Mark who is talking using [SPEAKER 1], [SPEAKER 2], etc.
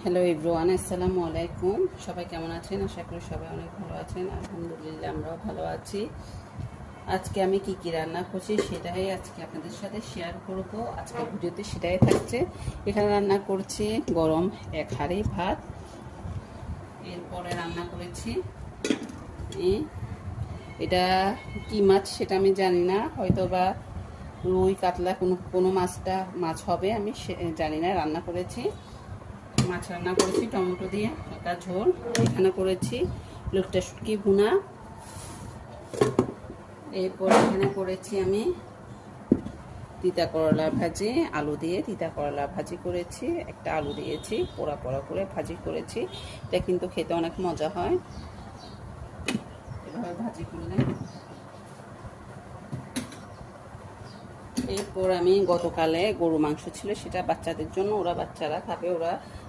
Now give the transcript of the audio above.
[SPEAKER 1] Hello everyone, আসসালামু আলাইকুম। সবাই কেমন আছেন? আশা করি সবাই অনেক ভালো আছেন। আলহামদুলিল্লাহ, আমরাও ভালো আছি। আজকে আমি কি কি রান্না করছি সেটাই আজকে আপনাদের সাথে শেয়ার করব। আজকে ভিডিওতে সেটাই থাকছে। এখানে রান্না করছি গরম এক হাঁড়ি ভাত। এরপরে রান্না করেছি এটা কি মাছ সেটা আমি জানি না, হয়তো বা রুই কাতলা কোনো মাছ হবে, আমি জানি না। রান্না করেছি মাছ, রান্না করেছি টমেটো দিয়ে একটা ঝোল। এখানে করেছি লোকটা শুটকি ভুনা। এরপর এখানে করেছি আমি তিতা করলা ভাজি, আলু দিয়ে তিতা করলা ভাজি করেছি। একটা আলু দিয়েছি, পোড়া পোড়া করে ভাজি করেছি। এটা কিন্তু খেতে অনেক মজা হয় এভাবে ভাজি করলে। এরপর আমি গতকালে গরু মাংস ছিল, সেটা বাচ্চাদের জন্য, বাচ্চারা খাবে, ওরা